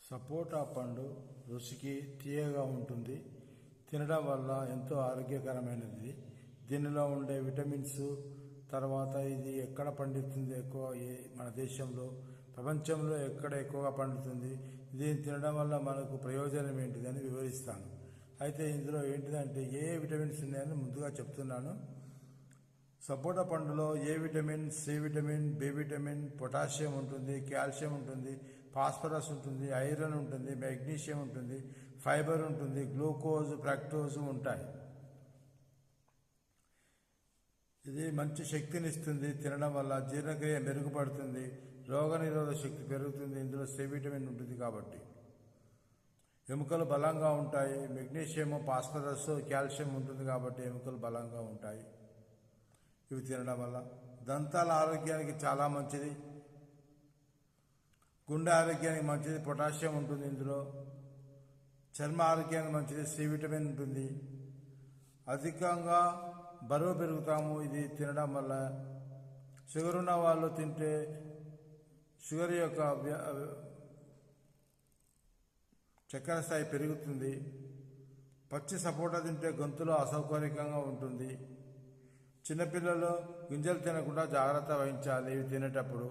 సపోటా పండు రుచికి తీయగా ఉంటుంది. తినడం వల్ల ఎంతో ఆరోగ్యకరమైనది. దీనిలో ఉండే విటమిన్స్, తర్వాత ఇది ఎక్కడ పండుతుంది ఎక్కువ, మన దేశంలో, ప్రపంచంలో ఎక్కడ ఎక్కువగా పండుతుంది, దీన్ని తినడం వల్ల మనకు ప్రయోజనం ఏంటిదని వివరిస్తాను. అయితే ఇందులో ఏంటిదంటే ఏ విటమిన్స్ ఉన్నాయని ముందుగా చెప్తున్నాను. సపోటా పండులో A vitamin, C vitamin, B vitamin, potassium ఉంటుంది, కాల్షియం ఉంటుంది, ఫాస్ఫరస్ ఉంటుంది, ఐరన్ ఉంటుంది, మెగ్నీషియం ఉంటుంది, ఫైబర్ ఉంటుంది, గ్లూకోజ్, ఫ్రక్టోజ్ ఉంటాయి. ఇది మంచి శక్తిని ఇస్తుంది. తినడం వల్ల జీర్ణక్రియ మెరుగుపడుతుంది, రోగనిరోధక శక్తి పెరుగుతుంది. ఇందులో సి విటమిన్ ఉంటుంది కాబట్టి ఎముకలు బలంగా ఉంటాయి. మెగ్నీషియం, ఫాస్ఫరస్, కాల్షియం ఉంటుంది కాబట్టి ఎముకలు బలంగా ఉంటాయి ఇవి తినడం వల్ల. దంతాల ఆరోగ్యానికి చాలా మంచిది, గుండె ఆరోగ్యానికి మంచిది, పొటాషియం ఉంటుంది ఇందులో. చర్మ ఆరోగ్యానికి మంచిది, సి విటమిన్ ఉంటుంది. అధికంగా బరువు పెరుగుతాము ఇది తినడం వల్ల. షుగర్ ఉన్న వాళ్ళు తింటే షుగర్ యొక్క చక్కెర స్థాయి పెరుగుతుంది. పచ్చి సపోటా తింటే గొంతులో అసౌకర్యంగా ఉంటుంది. చిన్నపిల్లలు గింజలు తినకుండా జాగ్రత్త వహించాలి ఇవి తినేటప్పుడు.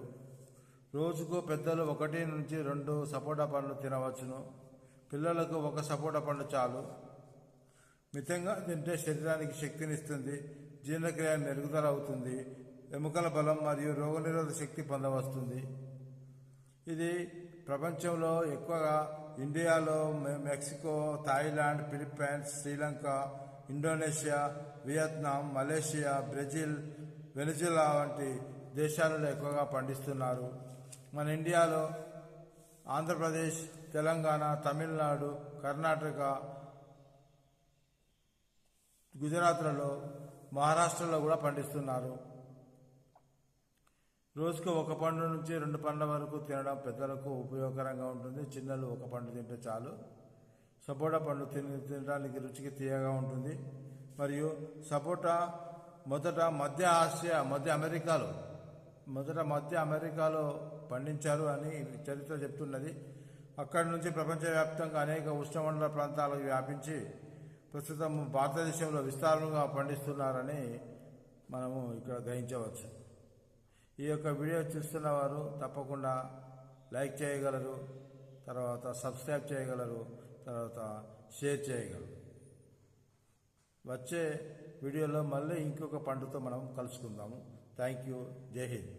రోజుకు పెద్దలు 1 నుంచి 2 సపోటా పండ్లు తినవచ్చును. పిల్లలకు 1 సపోటా పండు చాలు. మితంగా తింటే శరీరానికి శక్తినిస్తుంది, జీర్ణక్రియ మెరుగుదల అవుతుంది, ఎముకల బలం మరియు రోగనిరోధక శక్తి పొందవస్తుంది. ఇది ప్రపంచంలో ఎక్కువగా ఇండియాలో, Mexico, Thailand, Philippines, Sri Lanka, Indonesia, Vietnam, Malaysia, Brazil, Venezuela వంటి దేశాలలో ఎక్కువగా పండిస్తున్నారు. మన ఇండియాలో ఆంధ్రప్రదేశ్, తెలంగాణ, తమిళనాడు, కర్ణాటక, గుజరాత్లలో, మహారాష్ట్రలో కూడా పండిస్తున్నారు. రోజుకు 1 పండు నుంచి 2 పండ్ల వరకు తినడం పెద్దలకు ఉపయోగకరంగా ఉంటుంది. చిన్నలు 1 పండు తింటే చాలు. సపోటా పండు తినడానికి రుచికి తీయగా ఉంటుంది. మరియు సపోటా మొదట మధ్య అమెరికాలో పండించారు అని చరిత్ర చెప్తున్నది. అక్కడి నుంచి ప్రపంచవ్యాప్తంగా అనేక ఉష్ణమండల ప్రాంతాలకు వ్యాపించి ప్రస్తుతం భారతదేశంలో విస్తారంగా పండిస్తున్నారని మనము ఇక్కడ గ్రహించవచ్చు. ఈ యొక్క వీడియో చూస్తున్న వారు తప్పకుండా లైక్ చేయగలరు, తర్వాత సబ్స్క్రైబ్ చేయగలరు, తర్వాత షేర్ చేయగలరు. వచ్చే వీడియోలో మళ్ళీ ఇంకొక పండుతో మనం కలుసుకుందాము. Thank you. జై హింద్.